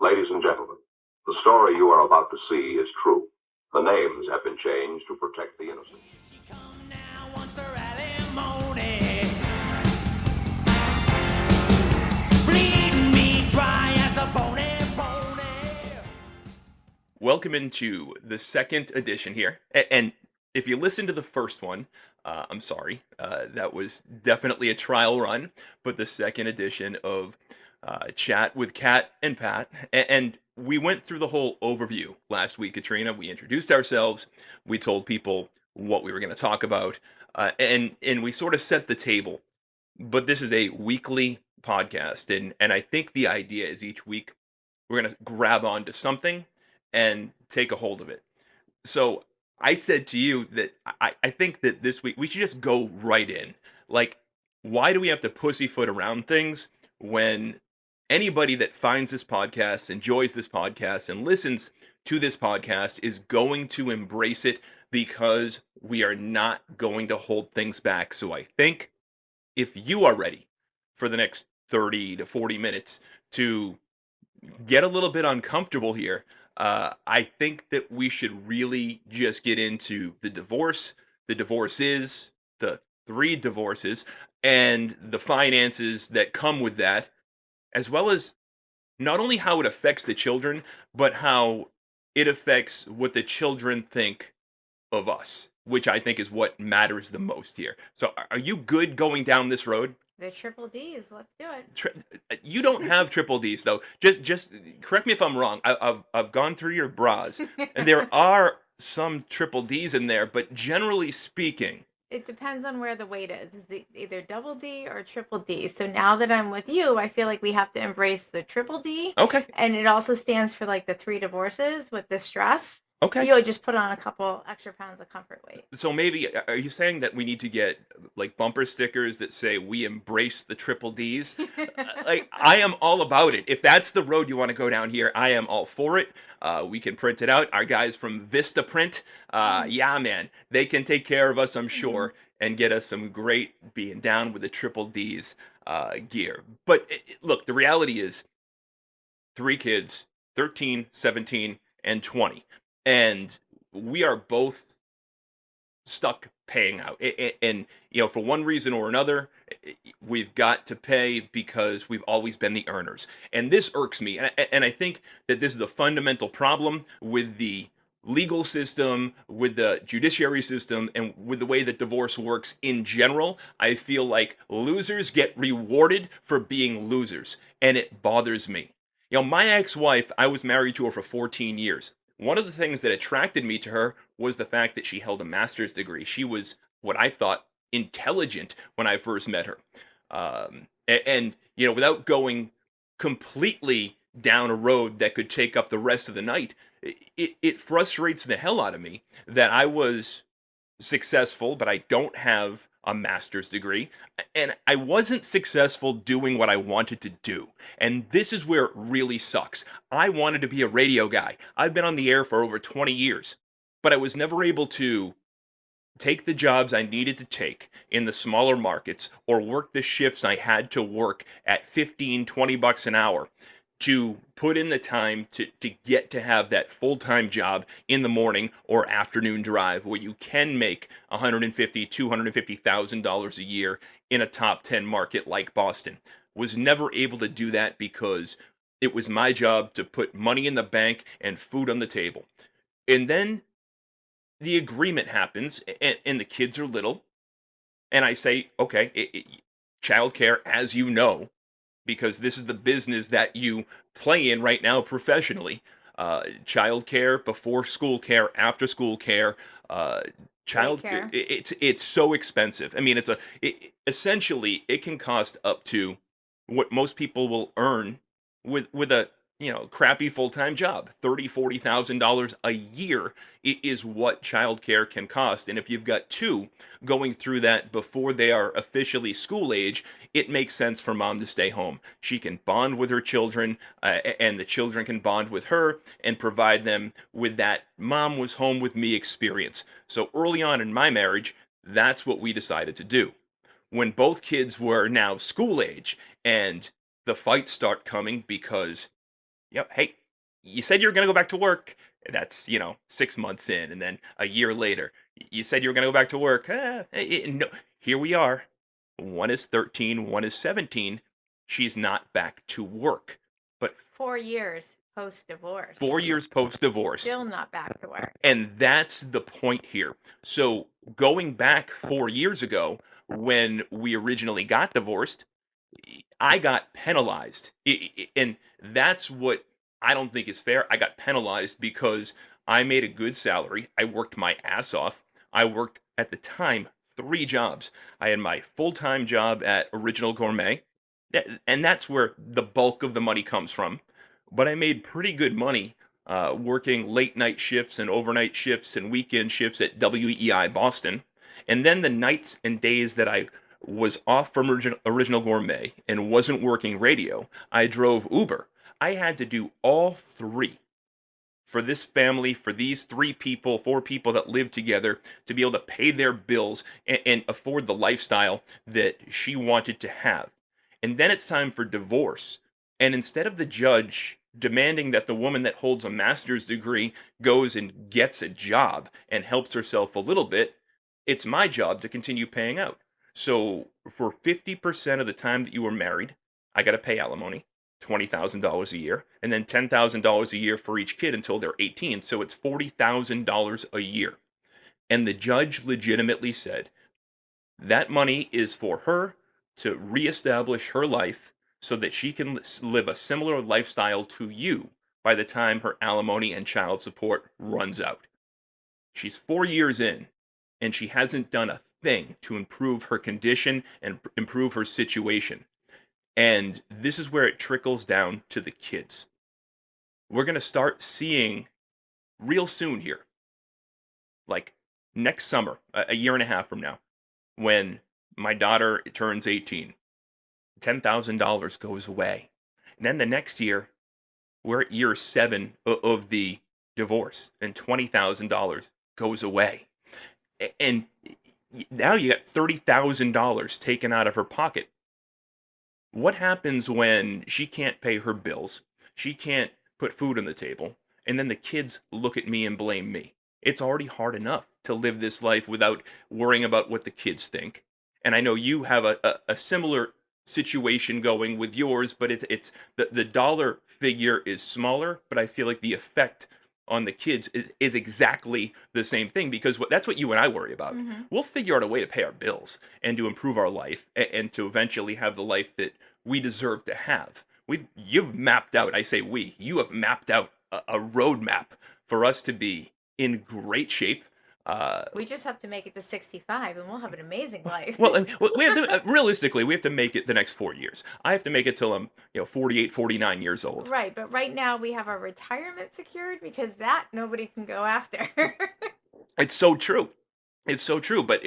Ladies and gentlemen, the story you are about to see is true. The names have been changed to protect the innocent. She come now once for alimony, bleeding me dry as a bony. Welcome into the second edition here. And if you listen to the first one, I'm sorry, that was definitely a trial run, but the second edition of Chat with Kat and Pat. And we went through the whole overview last week, Katrina. We introduced ourselves, we told people what we were going to talk about, and we sort of set the table. But this is a weekly podcast, and I think the idea is each week we're going to grab onto something and take a hold of it. So I said to you that I think that this week we should just go right in. Like, why do we have to pussyfoot around things when anybody that finds this podcast, enjoys this podcast, and listens to this podcast is going to embrace it because we are not going to hold things back. So I think if you are ready for the next 30 to 40 minutes to get a little bit uncomfortable here, I think that we should really just get into the divorces, the three divorces, and the finances that come with that, as well as not only how it affects the children, but how it affects what the children think of us, which I think is what matters the most here. So, are you good going down this road? They're triple D's. Let's do it. You don't have triple D's though. Just correct me if I'm wrong. I've gone through your bras, and there are some triple D's in there, but generally speaking, It depends on where the weight is. Is it either double D or triple D? So now that I'm with you, I feel like we have to embrace the triple D. okay, And it also stands for like the 3 divorces with the stress. okay. You would just put on a couple extra pounds of comfort weight. So maybe are you saying that we need to get like bumper stickers that say we embrace the triple D's? Like I am all about it. If that's the road you want to go down here, I am all for it. We can print it out. Our guys from Vista Print, yeah, man, they can take care of us, I'm sure, and get us some great being down with the triple D's gear. But look, the reality is 3 kids, 13, 17, and 20. And we are both stuck paying out. And, for one reason or another, we've got to pay because we've always been the earners. And this irks me. And I think that this is a fundamental problem with the legal system, with the judiciary system, and with the way that divorce works in general. I feel like losers get rewarded for being losers, and it bothers me. My ex-wife, I was married to her for 14 years. One of the things that attracted me to her was the fact that she held a master's degree. She was what I thought intelligent when I first met her. And without going completely down a road that could take up the rest of the night, it frustrates the hell out of me that I was successful, but I don't have a master's degree, and I wasn't successful doing what I wanted to do. And this is where it really sucks. I wanted to be a radio guy. I've been on the air for over 20 years, but I was never able to take the jobs I needed to take in the smaller markets or work the shifts I had to work at 15, 20 bucks an hour to put in the time to get to have that full-time job in the morning or afternoon drive where you can make $150,000, $250,000 a year in a top 10 market like Boston. Was never able to do that because it was my job to put money in the bank and food on the table. And then the agreement happens, and the kids are little, and I say, okay, childcare, as you know, because this is the business that you play in right now professionally. Childcare, before school care, after school care, Daycare. it's so expensive. I mean, essentially it can cost up to what most people will earn with a crappy full-time job. 30, $40,000 a year is what childcare can cost. And if you've got two going through that before they are officially school age, it makes sense for mom to stay home. She can bond with her children, and the children can bond with her and provide them with that mom was home with me experience. So early on in my marriage, that's what we decided to do. When both kids were now school age and the fights start coming because Yep. Hey, you said you were going to go back to work. That's, 6 months in. And then a year later, you said you were going to go back to work. No, here we are. One is 13, one is 17. She's not back to work. But 4 years post divorce. 4 years post divorce. Still not back to work. And that's the point here. So going back 4 years ago, when we originally got divorced, I got penalized. And that's what I don't think is fair. I got penalized because I made a good salary. I worked my ass off. I worked at the time 3 jobs. I had my full time job at Original Gourmet, and that's where the bulk of the money comes from. But I made pretty good money working late night shifts and overnight shifts and weekend shifts at WEI Boston. And then the nights and days that I was off from Original Gourmet and wasn't working radio, I drove Uber. I had to do all three for this family, for these 3 people, 4 people that live together to be able to pay their bills and afford the lifestyle that she wanted to have. And then it's time for divorce. And instead of the judge demanding that the woman that holds a master's degree goes and gets a job and helps herself a little bit, it's my job to continue paying out. So for 50% of the time that you were married, I got to pay alimony, $20,000 a year, and then $10,000 a year for each kid until they're 18. So it's $40,000 a year. And the judge legitimately said that money is for her to reestablish her life so that she can live a similar lifestyle to you by the time her alimony and child support runs out. She's 4 years in, and she hasn't done a thing to improve her condition and improve her situation. And this is where it trickles down to the kids. We're going to start seeing real soon here, like next summer, a year and a half from now, when my daughter turns 18, $10,000 goes away. And then the next year, we're at year 7 of the divorce, and $20,000 goes away. And now you got $30,000 taken out of her pocket. What happens when she can't pay her bills? She can't put food on the table, and then the kids look at me and blame me. It's already hard enough to live this life without worrying about what the kids think. And I know you have a similar situation going with yours, but it's the dollar figure is smaller, but I feel like the effect on the kids is exactly the same thing, because that's what you and I worry about. Hmm. We'll figure out a way to pay our bills and to improve our life and to eventually have the life that we deserve to have. You've mapped out, I say you have mapped out a roadmap for us to be in great shape. We just have to make it to 65 and we'll have an amazing life. Well, and we have to realistically, we have to make it the next 4 years. I have to make it till I'm 48, 49 years old. Right, but right now we have our retirement secured because that nobody can go after. It's so true. It's so true. But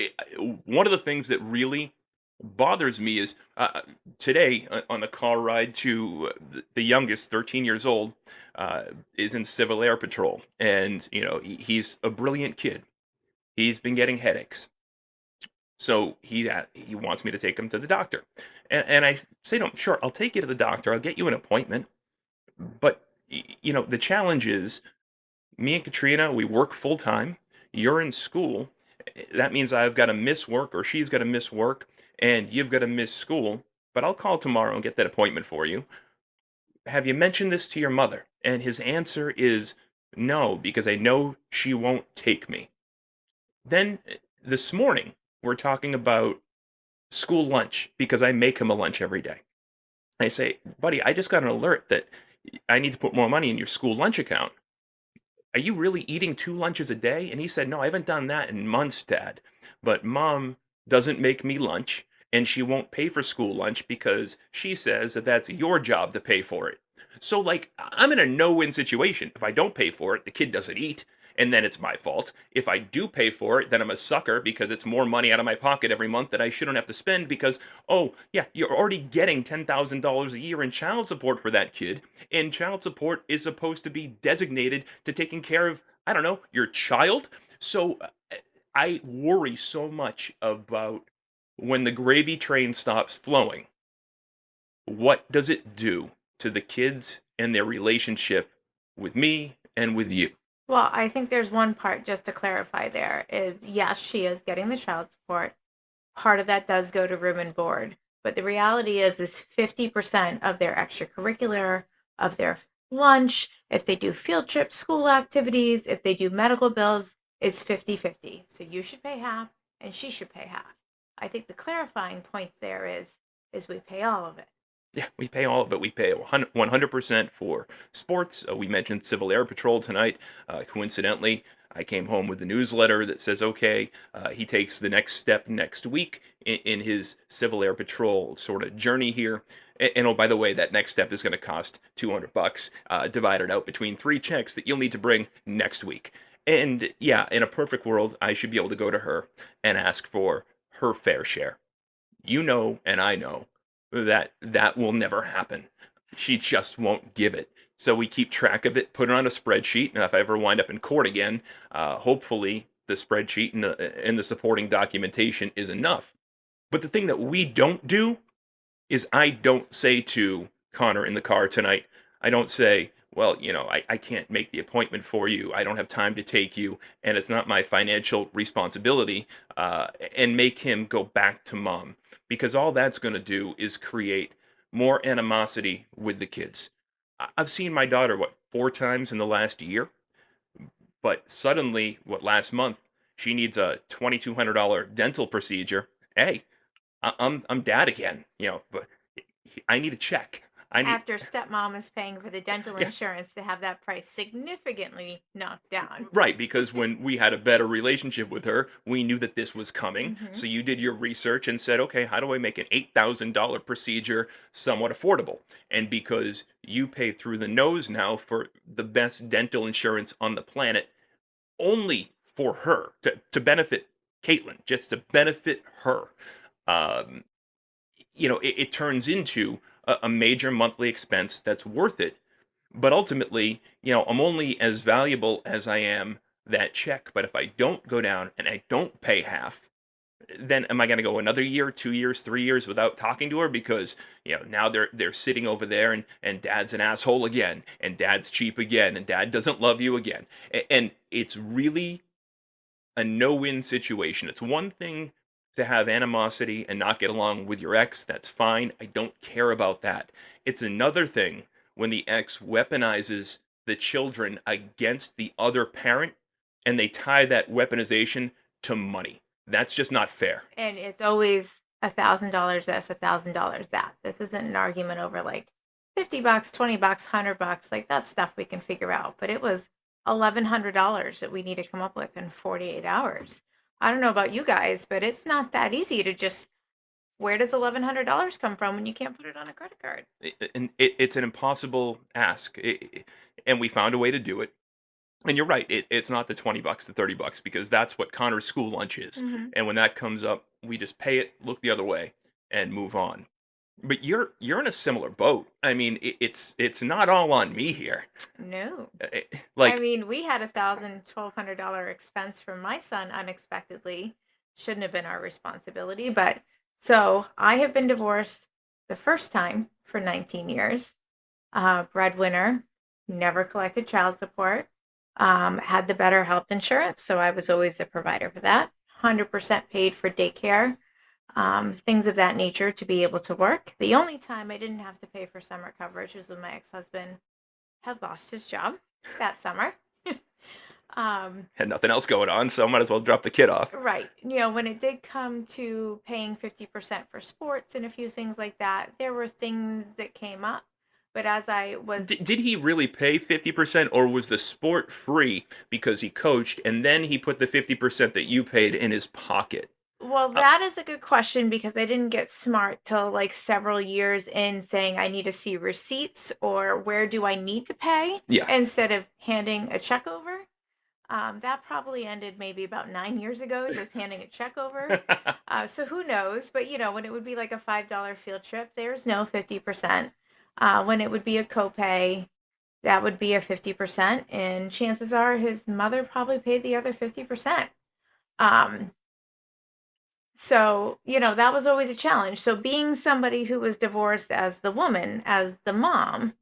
one of the things that really bothers me is today on the car ride to the youngest, 13 years old, is in Civil Air Patrol. And, he's a brilliant kid. He's been getting headaches. So he wants me to take him to the doctor. And I say to him, sure, I'll take you to the doctor. I'll get you an appointment. But, the challenge is me and Katrina, we work full time. You're in school. That means I've got to miss work, or she's got to miss work, and you've got to miss school. But I'll call tomorrow and get that appointment for you. Have you mentioned this to your mother? And his answer is no, because I know she won't take me. Then this morning, we're talking about school lunch because I make him a lunch every day. I say, buddy, I just got an alert that I need to put more money in your school lunch account. Are you really eating 2 lunches a day? And he said, no, I haven't done that in months, Dad. But Mom doesn't make me lunch, and she won't pay for school lunch because she says that that's your job to pay for it. So, I'm in a no-win situation. If I don't pay for it, the kid doesn't eat, and then it's my fault. If I do pay for it, then I'm a sucker because it's more money out of my pocket every month that I shouldn't have to spend because, oh, yeah, you're already getting $10,000 a year in child support for that kid, and child support is supposed to be designated to taking care of, I don't know, your child. So I worry so much about when the gravy train stops flowing. What does it do to the kids and their relationship with me and with you? Well, I think there's one part just to clarify there is yes, she is getting the child support. Part of that does go to room and board. But the reality is 50% of their extracurricular, of their lunch, if they do field trips, school activities, if they do medical bills, is 50-50. So you should pay half and she should pay half. I think the clarifying point there is we pay all of it. Yeah, we pay all of it. We pay 100% for sports. We mentioned Civil Air Patrol tonight. Coincidentally, I came home with a newsletter that says, okay, he takes the next step next week in his Civil Air Patrol sort of journey here. And oh, by the way, that next step is going to cost $200, divided out between 3 checks that you'll need to bring next week. And yeah, in a perfect world, I should be able to go to her and ask for her fair share. You know, and I know that that will never happen. She just won't give it. So we keep track of it, put it on a spreadsheet, and if I ever wind up in court again, hopefully the spreadsheet and the supporting documentation is enough. But the thing that we don't do is I don't say to Connor in the car tonight, I don't say, well, I can't make the appointment for you. I don't have time to take you, and it's not my financial responsibility, and make him go back to mom. Because all that's going to do is create more animosity with the kids. I've seen my daughter, 4 times in the last year? But suddenly, last month, she needs a $2,200 dental procedure. Hey, I'm dad again, but I need a check. After stepmom is paying for the dental Yeah. insurance to have that price significantly knocked down. Right, because when we had a better relationship with her, we knew that this was coming. Mhm. So you did your research and said, okay, how do I make an $8,000 procedure somewhat affordable? And because you pay through the nose now for the best dental insurance on the planet, only for her, to benefit Caitlin, just to benefit her, um, it turns into a major monthly expense that's worth it. But ultimately, I'm only as valuable as I am that check. But if I don't go down and I don't pay half, then am I going to go another year, 2 years, 3 years without talking to her? Because now they're sitting over there, and dad's an asshole again, and dad's cheap again, and dad doesn't love you again, and it's really a no-win situation. It's one thing to have animosity and not get along with your ex. That's fine. I don't care about that. It's another thing when the ex weaponizes the children against the other parent, and they tie that weaponization to money. That's just not fair. And it's always $1,000 this, $1,000 that. This isn't an argument over like $50, $20, $100. Like that's stuff we can figure out. But it was $1,100 that we need to come up with in 48 hours. I don't know about you guys, but it's not that easy to just. Where does $1,100 come from when you can't put it on a credit card? And it's an impossible ask, and we found a way to do it. And you're right, it's not the $20, the $30, because that's what Connor's school lunch is. Mm-hmm. And when that comes up, we just pay it, look the other way, and move on. But you're in a similar boat. I mean, it's not all on me here. No. Like, I mean, we had $1,200 expense from my son unexpectedly. Shouldn't have been our responsibility, but so I have been divorced the first time for 19 years. Breadwinner, never collected child support, had the better health insurance, so I was always a provider for that. 100% paid for daycare, things of that nature to be able to work. The only time I didn't have to pay for summer coverage was when my ex-husband had lost his job that summer. had nothing else going on, so I might as well drop the kid off. Right. When it did come to paying 50% for sports and a few things like that, there were things that came up. But as I was. Did he really pay 50%, or was the sport free because he coached, and then he put the 50% that you paid in his pocket? Well, that is a good question because I didn't get smart till like several years in saying I need to see receipts or where do I need to pay instead of handing a check over. That probably ended maybe about 9 years ago, just handing a check over. So who knows? But, when it would be like a $5 field trip, there's no 50%. When it would be a copay, that would be a 50%. And chances are his mother probably paid the other 50%. So, that was always a challenge. So, being somebody who was divorced as the woman, as the mom,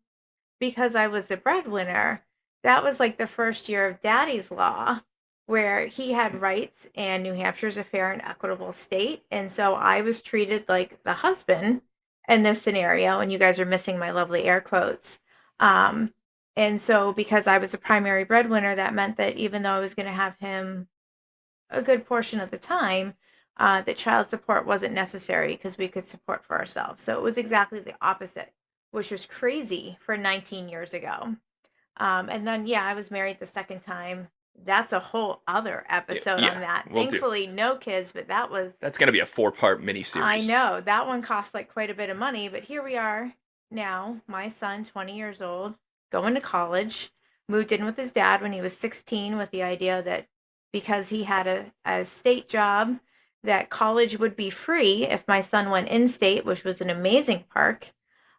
because I was the breadwinner, that was like the first year of daddy's law, where he had rights and New Hampshire's a fair and equitable state. And so I was treated like the husband in this scenario. And you guys are missing my lovely air quotes. Um, and so because I was the primary breadwinner, that meant that even though I was going to have him a good portion of the time, that child support wasn't necessary because we could support for ourselves. So it was exactly the opposite, which was crazy for 19 years ago. And then, yeah, I was married the second time. That's a whole other episode Yeah, on that. we'll do. Thankfully, no kids, but That's going to be a 4-part I miniseries. know that one cost like quite a bit of money. But here we are now, my son, 20 years old, going to college, moved in with his dad when he was 16 with the idea that because he had a state job, that college would be free if my son went in state, which was an amazing perk.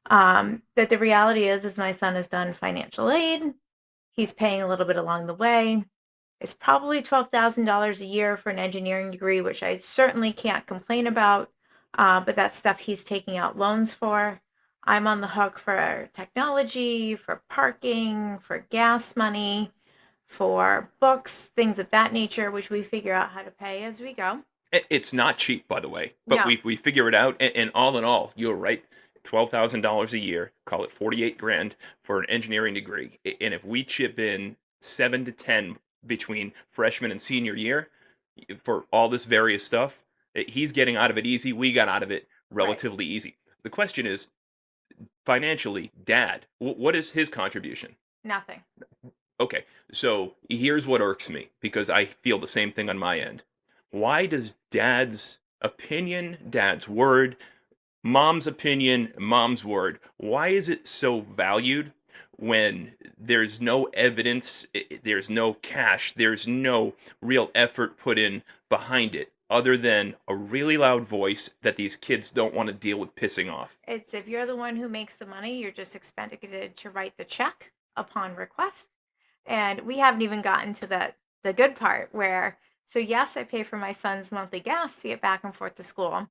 That the reality is my son has done financial aid. He's paying a little bit along the way. It's probably $12,000 a year for an engineering degree, which I certainly can't complain about. But that's stuff he's taking out loans for. I'm on the hook for technology, for parking, for gas money, for books, things of that nature, which we figure out how to pay as we go. It's not cheap, by the way, but No, we figure it out. And all in all, you're right. $12,000 a year, call it 48 grand for an engineering degree. And if we chip in 7 to 10 between freshman and senior year for all this various stuff, he's getting out of it easy. We got out of it right. relatively easy. The question is, financially, dad, what is his contribution? Nothing. Okay, so here's what irks me because I feel the same thing on my end. Why does dad's opinion, dad's word, mom's opinion, mom's word, why is it so valued when there's no evidence, there's no cash, there's no real effort put in behind it other than a really loud voice that these kids don't want to deal with pissing off? It's if you're the one who makes the money, you're just expected to write the check upon request. And we haven't even gotten to the good part where, so yes, I pay for my son's monthly gas to get back and forth to school,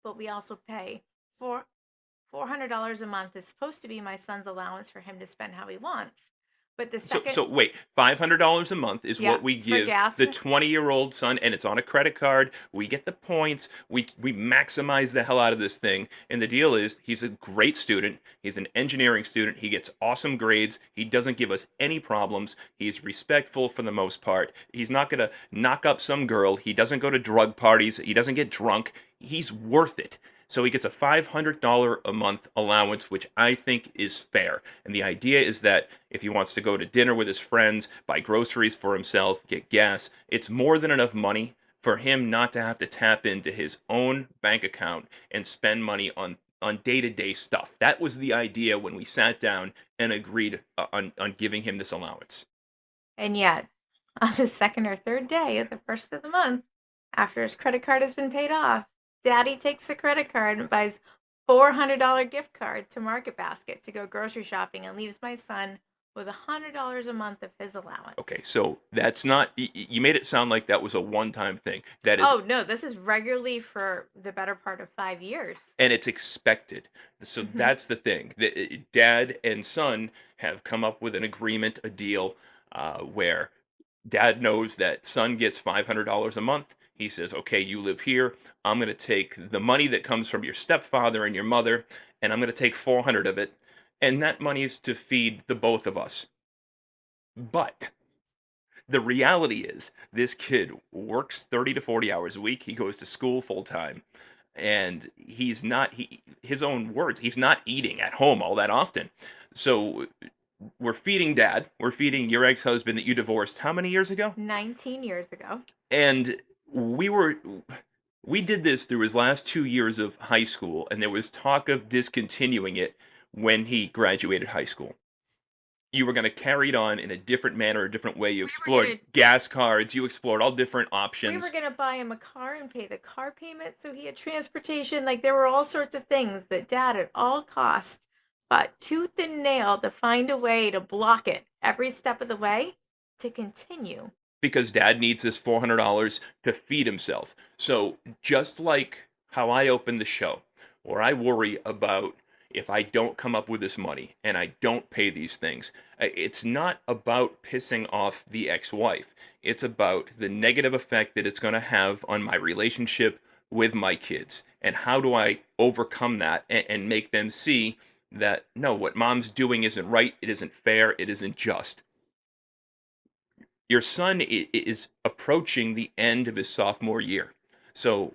but we also pay for $400 a month is supposed to be my son's allowance for him to spend how he wants. But the So, second, so wait, $500 a month is yeah, what we for give gas, the 20-year-old son, and it's on a credit card. We get the points. We maximize the hell out of this thing. And the deal is, he's a great student. He's an engineering student. He gets awesome grades. He doesn't give us any problems. He's respectful for the most part. He's not gonna knock up some girl. He doesn't go to drug parties. He doesn't get drunk. He's worth it. So he gets a $500 a month allowance, which I think is fair. And the idea is that if he wants to go to dinner with his friends, buy groceries for himself, get gas, it's more than enough money for him not to have to tap into his own bank account and spend money on day-to-day stuff. That was the idea when we sat down and agreed on giving him this allowance. and yet on the second or third day of the first of the month, after his credit card has been paid off, daddy takes the credit card and buys $400 gift card to Market Basket to go grocery shopping and leaves my son with $100 a month of his allowance. Okay, so that's not, you made it sound like that was a one-time thing. That is, Oh no, this is regularly for the better part of 5 years. and it's expected. So Hmm. that's the thing. Dad and son have come up with an agreement, a deal, where dad knows that son gets $500 a month. He says, okay, you live here. I'm going to take the money that comes from your stepfather and your mother, and I'm going to take 400 of it. And that money is to feed the both of us. But the reality is, this kid works 30 to 40 hours a week. He goes to school full time. And he's not, his own words, he's not eating at home all that often. So we're feeding dad, we're feeding your ex-husband that you divorced how many years ago? 19 years ago. And we were we did this through his last 2 years of high school, and there was talk of discontinuing it when he graduated high school. You were going to carry it on in a different manner, a different way. You We were explored gonna gas cards, you explored all different we were options. gonna buy him a car and pay the car payment so he had transportation. Like there were all sorts of things that dad at all cost but tooth and nail to find a way to block it every step of the way to continue because dad needs this $400 to feed himself. So just like how I opened the show, where I worry about if I don't come up with this money and I don't pay these things, it's not about pissing off the ex-wife. It's about the negative effect that it's going to have on my relationship with my kids. And how do I overcome that and make them see that no, what mom's doing isn't right, it isn't fair, it isn't just. Your son is approaching the end of his sophomore year. So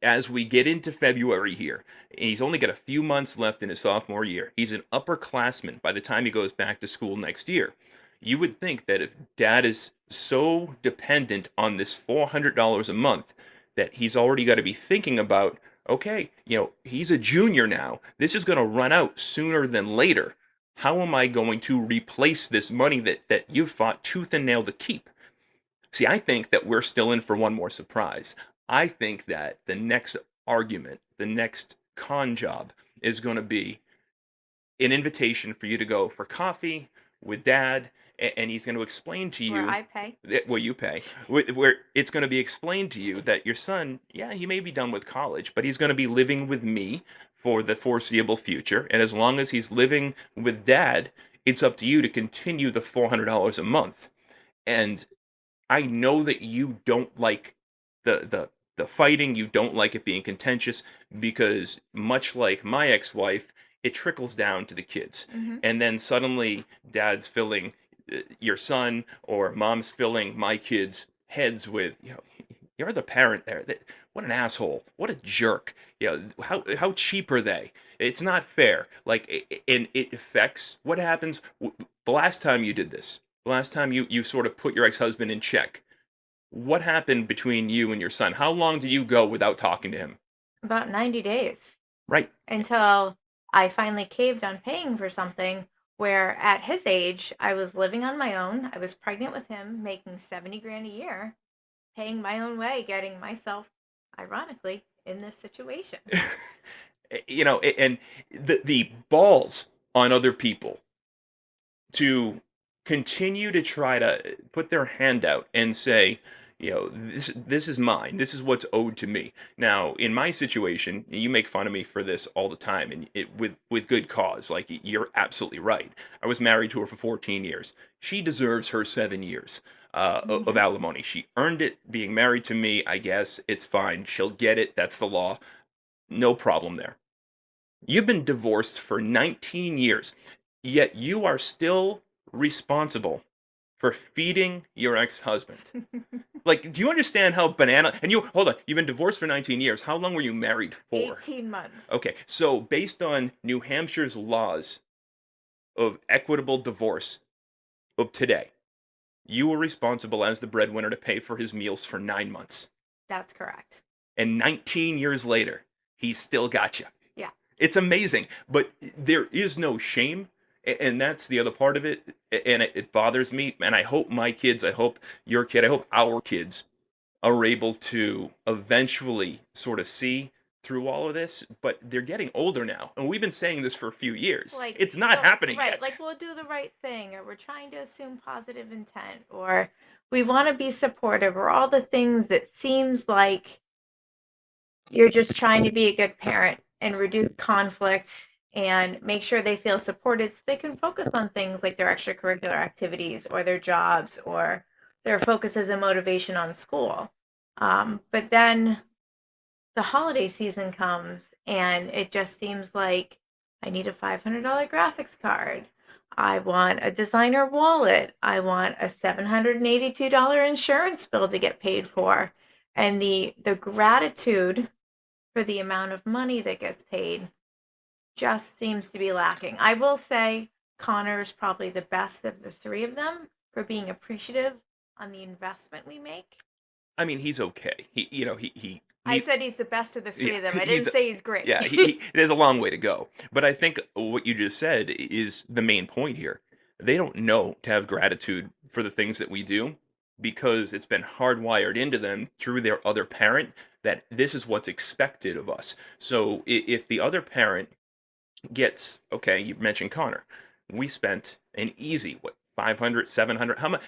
as we get into February here, he's only got a few months left in his sophomore year. He's an upperclassman by the time he goes back to school next year. You would think that if dad is so dependent on this $400 a month, that he's already got to be thinking about, okay, he's a junior now. This is going to run out sooner than later. How am I going to replace this money that you've fought tooth and nail to keep? See, I think that we're still in for one more surprise. I think that the next argument, the next con job is going to be an invitation for you to go for coffee with dad, and he's going to explain to Where you, I pay. well, you pay, where it's going to be explained to you that your son, yeah, he may be done with college, but he's going to be living with me for the foreseeable future. And as long as he's living with dad, it's up to you to continue the $400 a month. And I know that you don't like the fighting, you don't like it being contentious, because much like my ex-wife, it trickles down to the kids. Hmm. And then suddenly dad's filling your son, or mom's filling my kids' heads with, you're the parent there. What an asshole. What a jerk. How cheap are they? It's not fair. And it affects what happens the last time you did this. The last time you sort of put your ex-husband in check. What happened between you and your son? How long did you go without talking to him? About 90 days Right. until I finally caved on paying for something where at his age, I was living on my own. I was pregnant with him, making 70 grand a year, paying my own way, getting myself, ironically, in this situation. And the balls on other people to continue to try to put their hand out and say, this is mine. This is what's owed to me. Now, in my situation, you make fun of me for this all the time, and with good cause. Like, you're absolutely right. I was married to her for 14 years. She deserves her 7 years of alimony. She earned it being married to me. I guess it's fine. She'll get it. That's the law. No problem there. You've been divorced for 19 years, yet you are still responsible for feeding your ex-husband. Like, do you understand how banana? And hold on, you've been divorced for 19 years. How long were you married for? 18 months. Okay, so based on New Hampshire's laws of equitable divorce of today, you were responsible as the breadwinner to pay for his meals for 9 months. That's correct. And 19 years later, he's still got you. Yeah. It's amazing, but there is no shame, and that's the other part of it, and it bothers me, and I hope my kids, I hope your kid, I hope our kids are able to eventually sort of see through all of this, but they're getting older now, and we've been saying this for a few years. Like, It's not happening right, yet. like we'll do the right thing, or we're trying to assume positive intent, or we want to be supportive, or all the things that seems like you're just trying to be a good parent and reduce conflict and make sure they feel supported so they can focus on things like their extracurricular activities or their jobs or their focuses and motivation on school. But then the holiday season comes and it just seems like I need a $500 graphics card. I want a designer wallet. I want a $782 insurance bill to get paid for. And the gratitude for the amount of money that gets paid just seems to be lacking. I will say Connor is probably the best of the three of them for being appreciative on the investment we make. I mean, he's okay. I said he's the best of the three Yeah, of them. I didn't say he's great. Yeah, there's a long way to go. But I think what you just said is the main point here. They don't know to have gratitude for the things that we do because it's been hardwired into them through their other parent that this is what's expected of us. So if the other parent gets, okay, you mentioned Connor. We spent an easy, what, 500, 700, how much?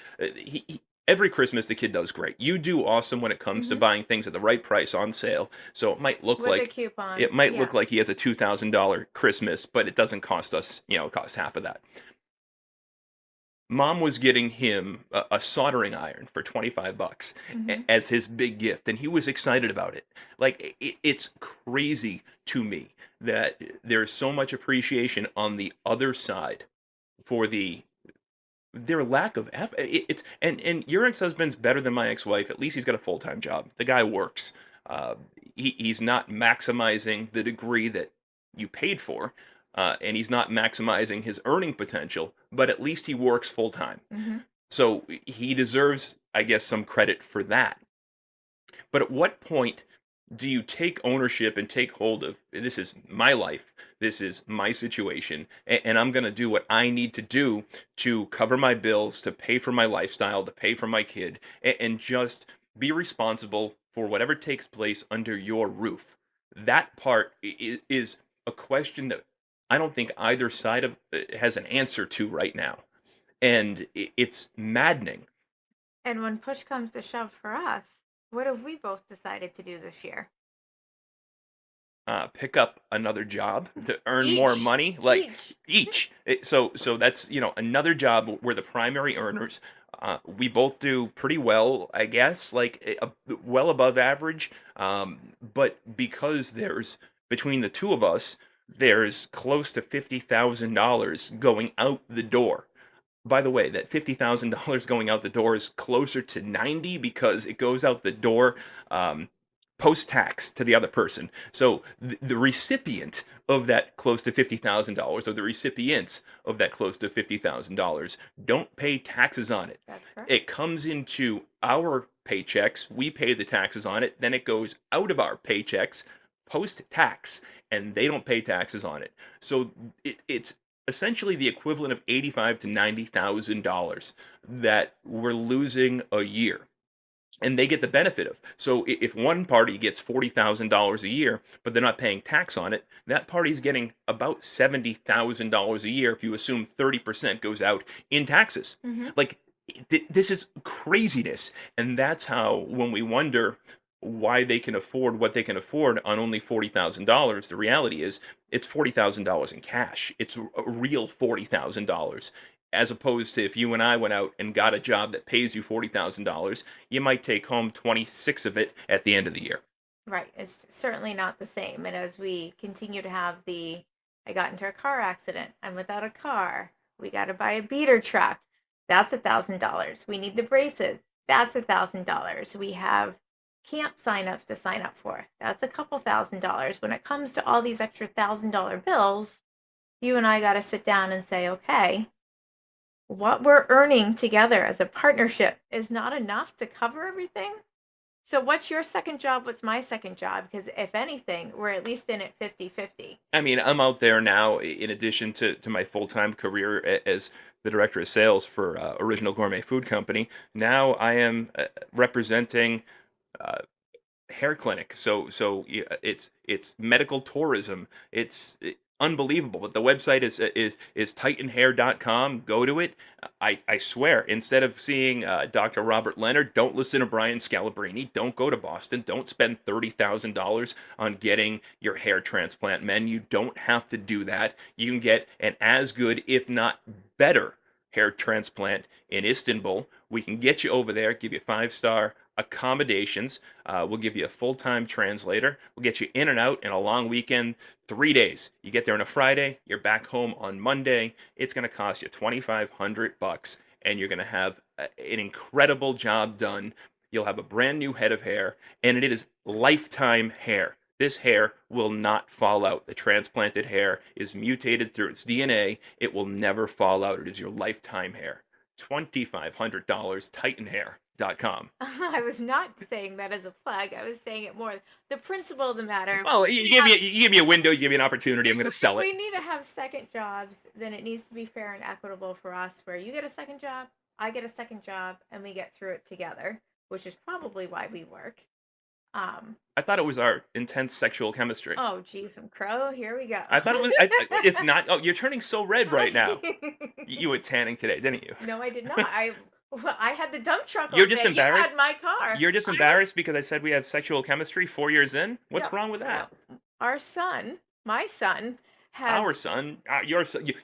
every Christmas the kid does great. You do awesome when it comes to Hmm. buying things at the right price on sale. So With a coupon. it might Yeah. look like he has a $2,000 Christmas, but it doesn't cost us, it costs half of that. Mom was getting him a soldering iron for 25 bucks Hmm. as his big gift, and he was excited about it. Like, it's crazy to me that there's so much appreciation on the other side for their lack of effort. It's and your ex-husband's better than my ex-wife. At least he's got a full-time job. The guy works. Uh, he's not maximizing the degree that you paid for, and he's not maximizing his earning potential. But at least he works full-time. Hmm. So he deserves, I guess, some credit for that. But at what point do you take ownership and take hold of, this is my life, this is my situation, and I'm going to do what I need to do to cover my bills, to pay for my lifestyle, to pay for my kid, and just be responsible for whatever takes place under your roof? That part is a question that I don't think either side of has an answer to right now. And it's maddening. And when push comes to shove for us, what have we both decided to do this year? Pick up another job to earn more Each. money, like Each. each. So that's another job. We're the primary earners. We both do pretty well, I guess, like well above average. But because there's between the two of us, there's close to $50,000 going out the door. By the way, that $50,000 going out the door is closer to 90 because it goes out the door um, post-tax to the other person. So the recipient of that close to $50,000, or the recipients of that close to $50,000, don't pay taxes on it. That's correct. It comes into our paychecks. We pay the taxes on it. Then it goes out of our paychecks post-tax, and they don't pay taxes on it. So it's essentially the equivalent of $85 to $90,000 that we're losing a year, and they get the benefit of. So if one party gets $40,000 a year, but they're not paying tax on it, that party's getting about $70,000 a year if you assume 30% goes out in taxes. Hmm. Like, this is craziness. And that's how, when we wonder why they can afford what they can afford on only $40,000, the reality is it's $40,000 in cash. It's a real $40,000. As opposed to if you and I went out and got a job that pays you $40,000, you might take home 26 of it at the end of the year. Right. It's certainly not the same. And as we continue to have I got into a car accident. I'm without a car. We got to buy a beater truck. That's $1,000. We need the braces. That's $1,000. We have camp signups to sign up for. That's a couple $1,000. When it comes to all these extra $1,000 bills, you and I got to sit down and say, okay, what we're earning together as a partnership is not enough to cover everything. So what's your second job? What's my second job? Because if anything, we're at least in it 50-50. I mean, I'm out there now, in addition to my full-time career as the director of sales for Original Gourmet Food Company. Now I am representing uh, hair clinic. So yeah, it's medical tourism. It's unbelievable. But the website is titanhair.com. Go to it. I swear, instead of seeing Dr. Robert Leonard, don't listen to Brian Scalabrine. Don't go to Boston. Don't spend $30,000 on getting your hair transplant. Men, you don't have to do that. You can get an as good, if not better, hair transplant in Istanbul. We can get you over there, give you 5-star accommodations. We'll give you a full-time translator. We'll get you in and out in a long weekend, 3 days. You get there on a Friday, you're back home on Monday. It's going to cost you $2,500, and you're going to have an incredible job done. You'll have a brand new head of hair, and it is lifetime hair. This hair will not fall out. The transplanted hair is mutated through its DNA. It will never fall out. It is your lifetime hair. $2,500, titanhair.com. I was not saying that as a plug. I was saying it more the principle of the matter. Well, you give me a window, you give me an opportunity. I'm going to sell If it. we need to have second jobs, then it needs to be fair and equitable for us, where you get a second job, I get a second job, and we get through it together, which is probably why we work. I thought it was our intense sexual chemistry. Oh, geez, some crow. Here we go. I thought it was. It's not. Oh, you're turning so red right now. You were tanning today, didn't you? No, I did not. Well, I had the dump truck You're all just day. You embarrassed? had my car. You're just I was embarrassed because I said we have sexual chemistry 4 years in? no, What's wrong with no. that? Our son, my son, Our has son,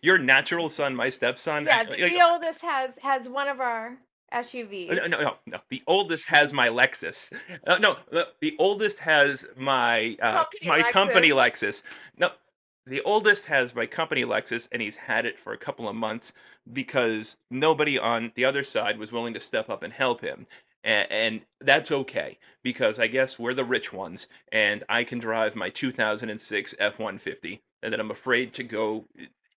your natural son, my stepson. yeah. The oldest has one of our SUVs. No, no, no, no. The oldest has my Lexus. No, the oldest has my Company my company Lexus. Lexus. No, the oldest has my company Lexus, and he's had it for a couple of months because nobody on the other side was willing to step up and help him. And that's okay because I guess we're the rich ones, and I can drive my 2006 F-150, and that I'm afraid to go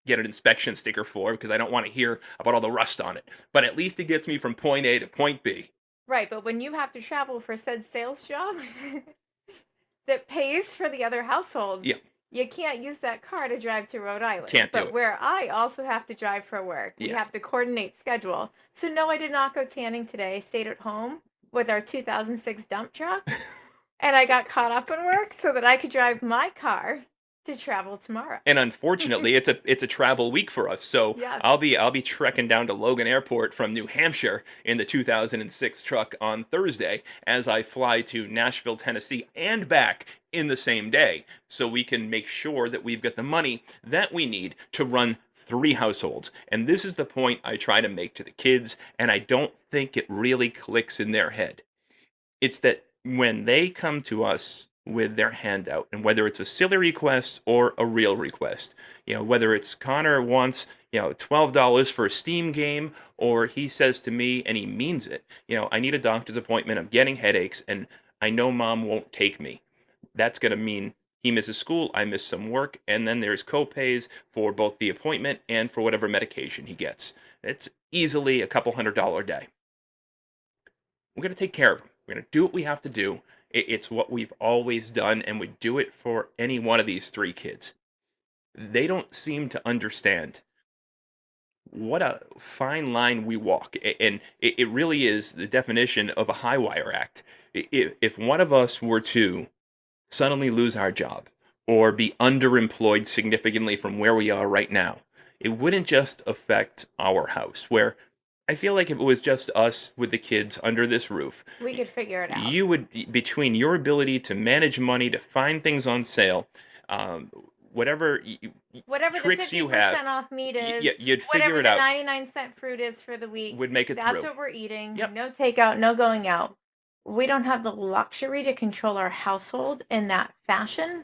get an inspection sticker for because I don't want to hear about all the rust on it. But at least it gets me from point A to point B. Right, but when you have to travel for said sales job that pays for the other households, Yeah, you can't use that car to drive to Rhode Island. can't do But it. where I also have to drive for work, we Yes. have to coordinate schedule. So no, I did not go tanning today. Stayed at home with our 2006 dump truck, and I got caught up in work so that I could drive my car to travel tomorrow. And unfortunately, it's a travel week for us. So Yes. I'll be trekking down to Logan Airport from New Hampshire in the 2006 truck on Thursday as I fly to Nashville, Tennessee, and back in the same day, so we can make sure that we've got the money that we need to run 3 households. And this is the point I try to make to the kids, and I don't think it really clicks in their head. It's that when they come to us with their handout, and whether it's a silly request or a real request, whether it's Connor wants, $12 for a Steam game, or he says to me and he means it, I need a doctor's appointment, I'm getting headaches, and I know mom won't take me. That's going to mean he misses school, I miss some work, and then there's co-pays for both the appointment and for whatever medication he gets. It's easily a couple $100 day. We're going to take care of them. We're going to do what we have to do. It's what we've always done, and we do it for any one of these 3 kids. They don't seem to understand what a fine line we walk. And it really is the definition of a high wire act. If one of us were to suddenly lose our job or be underemployed significantly from where we are right now, it wouldn't just affect our house, where I feel like if it was just us with the kids under this roof, We could figure it out. you would, between your ability to manage money, to find things on sale, um, whatever Whatever the tricks you 50% have, off meat is, you'd whatever figure it the out, 99-cent fruit is for the week, would make it that's through. what we're eating. Yep. No takeout, no going out. We don't have the luxury to control our household in that fashion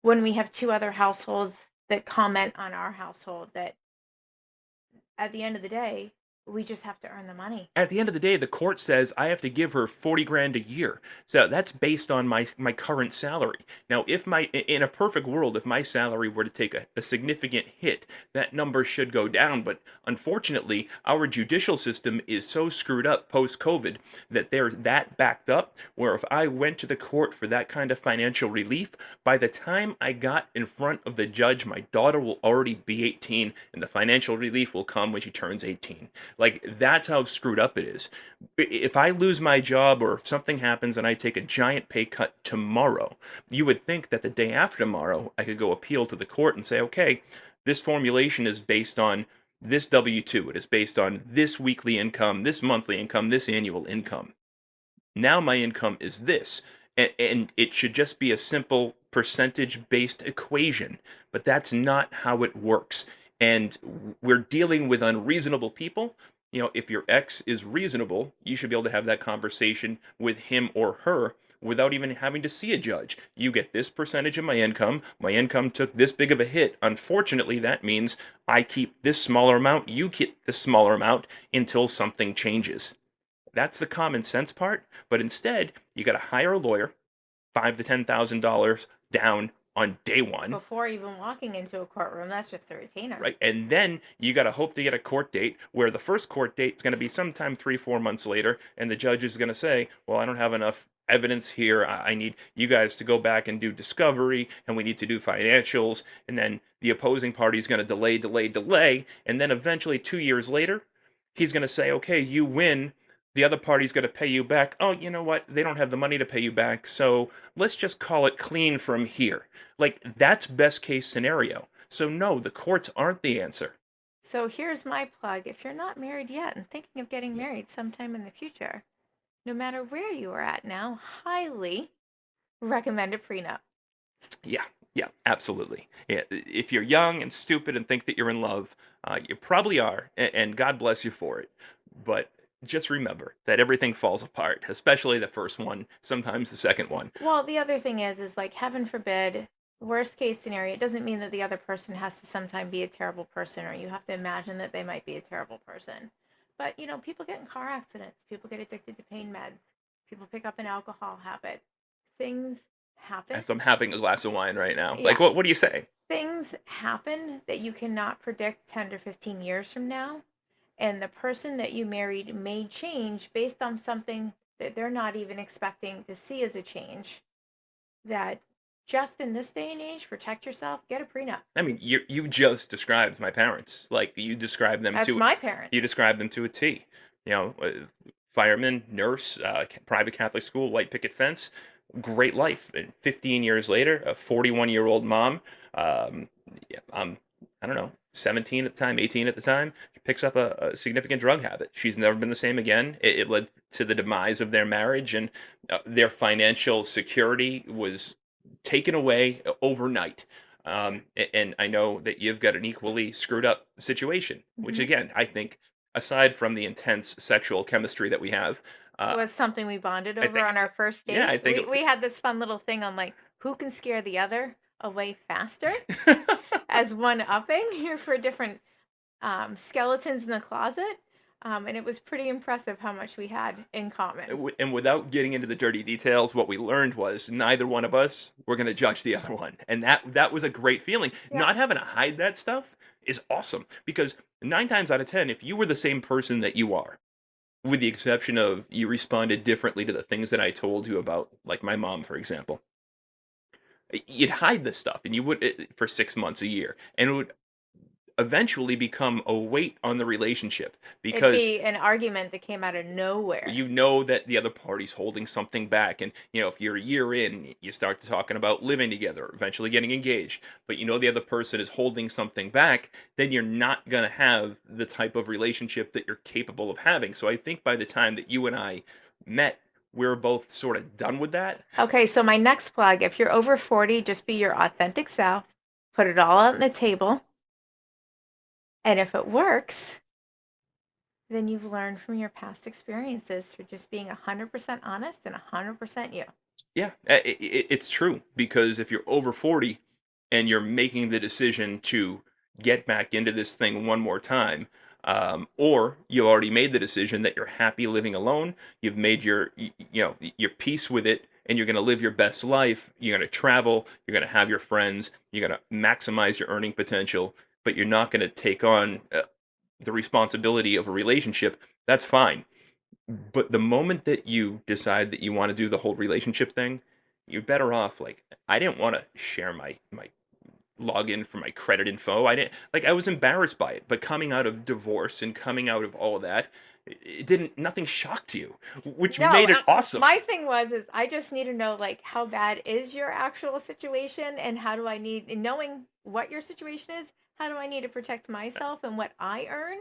when we have 2 other households that comment on our household, that at the end of the day, we just have to earn the money. At the end of the day, the court says I have to give her 40 grand a year. So that's based on my current salary. Now, in a perfect world, if my salary were to take a significant hit, that number should go down. But unfortunately, our judicial system is so screwed up post-COVID that they're that backed up, where if I went to the court for that kind of financial relief, by the time I got in front of the judge, my daughter will already be 18, and the financial relief will come when she turns 18. Like, that's how screwed up it is. If I lose my job or if something happens and I take a giant pay cut tomorrow, you would think that the day after tomorrow, I could go appeal to the court and say, okay, this formulation is based on this W-2. It is based on this weekly income, this monthly income, this annual income. Now my income is this. And it should just be a simple percentage-based equation. But that's not how it works. And we're dealing with unreasonable people. If your ex is reasonable, you should be able to have that conversation with him or her without even having to see a judge. You get this percentage of my income. My income took this big of a hit. Unfortunately, that means I keep this smaller amount. You keep the smaller amount until something changes. That's the common sense part. But instead, you got to hire a lawyer, $5,000 to $10,000 down on day one. Before even walking into a courtroom, that's just a retainer. Right. And then you got to hope to get a court date where the first court date is going to be sometime 3-4 months later. And the judge is going to say, well, I don't have enough evidence here. I need you guys to go back and do discovery, and we need to do financials. And then the opposing party is going to delay. And then eventually 2 years later, he's going to say, okay, you win. The other party's going to pay you back. Oh, you know what? They don't have the money to pay you back. So let's just call it clean from here. Like, that's best case scenario. So no, the courts aren't the answer. So here's my plug. If you're not married yet and thinking of getting married sometime in the future, no matter where you are at now, highly recommend a prenup. Yeah, yeah, absolutely. Yeah, if you're young and stupid and think that you're in love, you probably are, and God bless you for it. But just remember that everything falls apart, especially the first one, sometimes the second one. Well, the other thing is like heaven forbid, worst case scenario, it doesn't mean that the other person has to sometime be a terrible person or you have to imagine that they might be a terrible person. But, people get in car accidents, people get addicted to pain meds, people pick up an alcohol habit. Things happen. As I'm having a glass of wine right now. Like, Yeah, what do you say? things happen that you cannot predict 10 to 15 years from now. And the person that you married may change based on something that they're not even expecting to see as a change. That just in this day and age, protect yourself, get a prenup. I mean, you just described my parents. Like you described them That's to my you parents. described them to a T. You know, fireman, nurse, private Catholic school, white picket fence, great life. And 15 years later, a 41-year-old mom. Um, yeah, I don't know, 17 at the time, 18 at the time. She picks up a significant drug habit. She's never been the same again. It led to the demise of their marriage, and their financial security was taken away overnight. And I know that you've got an equally screwed up situation, which Mhm. again, I think, aside from the intense sexual chemistry that we have, It uh, was something we bonded I over think, on our first yeah, I date. think, We had this fun little thing on like who can scare the other away faster it, as one upping here for different skeletons in the closet. And it was pretty impressive how much we had in common. and without getting into the dirty details, what we learned was neither one of us were going to judge the other one, and that was a great feeling. Yeah. Not having to hide that stuff is awesome because 9 times out of 10, if you were the same person that you are, with the exception of you responded differently to the things that I told you about, like my mom, for example, you'd hide this stuff, and you would for 6 months, a year, and it would eventually become a weight on the relationship It'd because be an argument that came out of nowhere. you know that the other party's holding something back, and if you're a year in, you start to talking about living together, eventually getting engaged, but the other person is holding something back, then you're not going to have the type of relationship that you're capable of having. So I think by the time that you and I met, we were both sort of done with that. Okay, so my next plug, if you're over 40, just be your authentic self, put it all out on the table, and if it works, then you've learned from your past experiences for just being 100% honest and 100% you. Yeah, it's true because if you're over 40 and you're making the decision to get back into this thing one more time, or you already made the decision that you're happy living alone, you've made your peace with it, and you're going to live your best life. You're going to travel, you're going to have your friends, you're going to maximize your earning potential, but you're not going to take on the responsibility of a relationship. That's fine. But the moment that you decide that you wanna do the whole relationship thing, you're better off, like, I didn't wanna share my login for my credit info. I didn't like, I was embarrassed by it, but coming out of divorce and coming out of all of that, it didn't nothing shocked you, which No, made it awesome. my thing is I just need to know like how bad is your actual situation and how do I need and knowing what your situation is, how do I need to protect myself and what I earn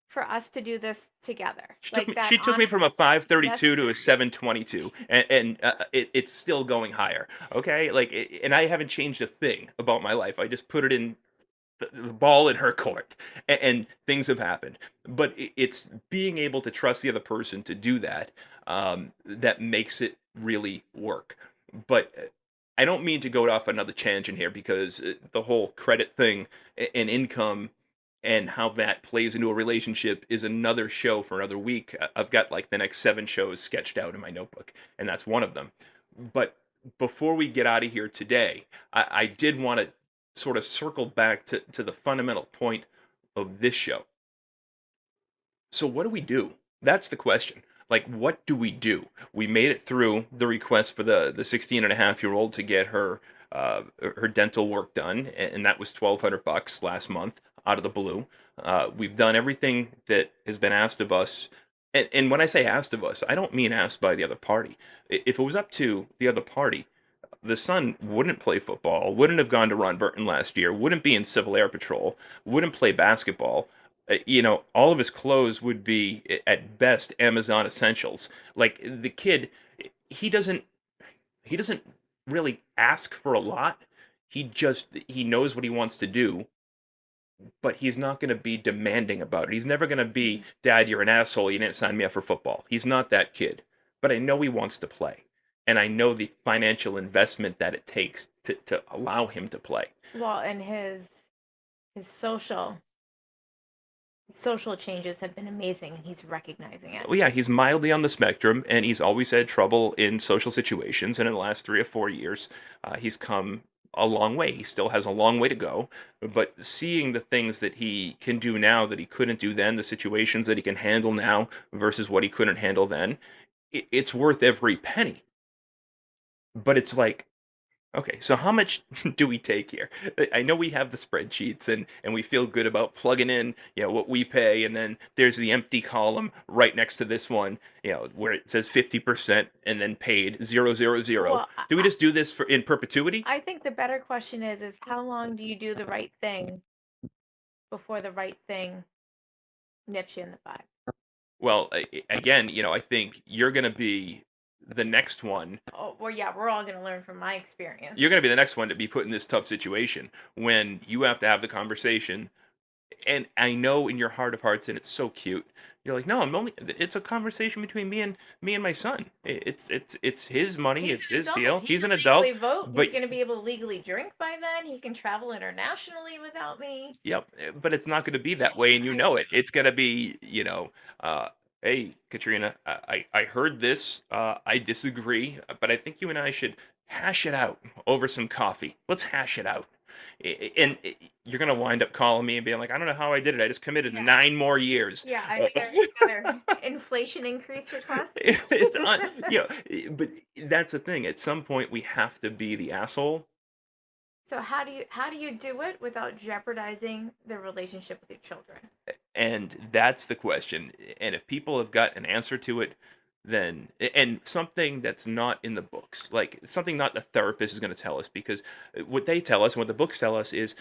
for us to do this together? Like that She took me honest from a that's 532 to a 722, and it's still going higher, okay? Like, and I haven't changed a thing about my life. I just put it in the ball in her court, and things have happened. But it's being able to trust the other person to do that, that makes it really work. But I don't mean to go off another tangent here because the whole credit thing and income and how that plays into a relationship is another show for another week. I've got like the next 7 shows sketched out in my notebook, and that's one of them. But before we get out of here today, I did want to sort of circle back to the fundamental point of this show. So, what do we do? That's the question. Like, what do we do? We made it through the request for the 16 and a half year old to get her dental work done, and that was $1,200 last month out of the blue. We've done everything that has been asked of us. And when I say asked of us, I don't mean asked by the other party. If it was up to the other party, the son wouldn't play football, wouldn't have gone to Ron Burton last year, wouldn't be in Civil Air Patrol, wouldn't play basketball, all of his clothes would be at best Amazon essentials. Like the kid, he doesn't he doesn't really ask for a lot. He knows what he wants to do, but he's not going to be demanding about it. He's never going to be, Dad, you're an asshole. You didn't sign me up for football. He's not that kid. But I know he wants to play. And I know the financial investment that it takes to allow him to play. Well, and his social changes have been amazing, and he's recognizing it. Well, yeah, he's mildly on the spectrum, and he's always had trouble in social situations. And in the last 3 or 4 years, he's come a long way. He still has a long way to go, but seeing the things that he can do now that he couldn't do then, the situations that he can handle now versus what he couldn't handle then, it's worth every penny. But it's like, okay, so how much do we take here? I know we have the spreadsheets and we feel good about plugging in, what we pay, and then there's the empty column right next to this one, where it says 50% and then paid 000. Well, Do we just do this in perpetuity? I think the better question is how long do you do the right thing before the right thing nips you in the butt? Well, again, I think you're going to be the next one. Oh, well, yeah, we're all going to learn from my experience. You're going to be the next one to be put in this tough situation when you have to have the conversation. And I know in your heart of hearts, and it's so cute. You're like, no, it's a conversation between me and my son. It's his money. He's It's an his adult. deal. He He's can an adult. legally vote. But He's going to be able to legally drink by then. He can travel internationally without me. yep, but it's not going to be that way, and you know it. It's going to be, hey, Katrina, I heard this. I disagree, but I think you and I should hash it out over some coffee. Let's hash it out. And you're going to wind up calling me and being like, I don't know how I did it. I just committed Yeah. 9 more years. Yeah, another inflation increase request. It's on, but that's the thing. At some point, we have to be the asshole. So how do you do it without jeopardizing the relationship with your children? And that's the question. And if people have got an answer to it, then, and something that's not in the books, like something not the therapist is going to tell us, because what they tell us and what the books tell us is,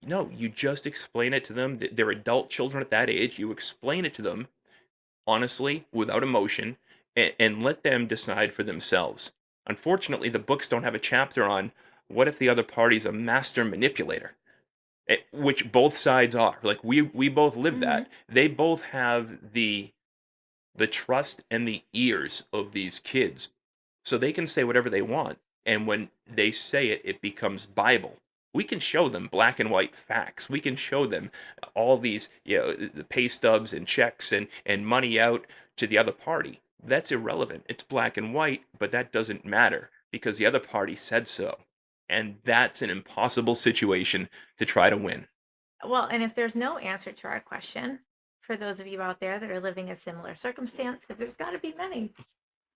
no, you just explain it to them. They're adult children at that age. You explain it to them honestly, without emotion, and let them decide for themselves. Unfortunately, the books don't have a chapter on what if the other party's a master manipulator, which both sides are. Like we both live that. They both have the trust and the ears of these kids, so they can say whatever they want. And when they say it, it becomes Bible. We can show them black and white facts. We can show them all these, the pay stubs and checks and money out to the other party. That's irrelevant. It's black and white, but that doesn't matter because the other party said so. And that's an impossible situation to try to win. Well, and if there's no answer to our question, for those of you out there that are living a similar circumstance, because there's got to be many,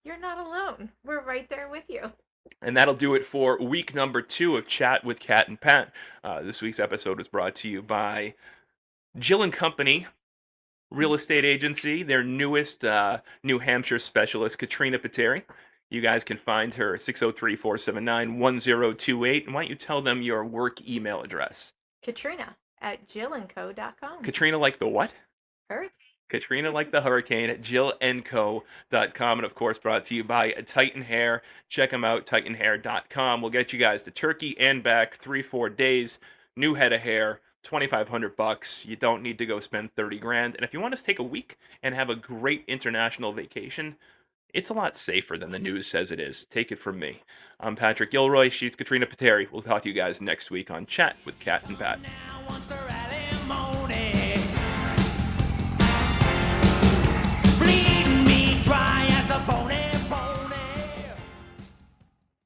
you're not alone. We're right there with you. And that'll do it for week number 2 of Chat with Kat and Pat. This week's episode was brought to you by Jill & Company Real Estate Agency, their newest New Hampshire specialist, Katrina Pateri. You guys can find her 603-479-1028. And why don't you tell them your work email address? Katrina at jillandco.com. Katrina like the what? Hurricane. Katrina like the hurricane at jillandco.com. And of course, brought to you by Titan Hair. Check them out, titanhair.com. We'll get you guys to Turkey and back 3-4 days. New head of hair, $2,500. You don't need to go spend 30 grand. And if you want to take a week and have a great international vacation, it's a lot safer than the news says it is. Take it from me. I'm Patrick Gilroy. She's Katrina Pateri. We'll talk to you guys next week on Chat with Kat and Pat.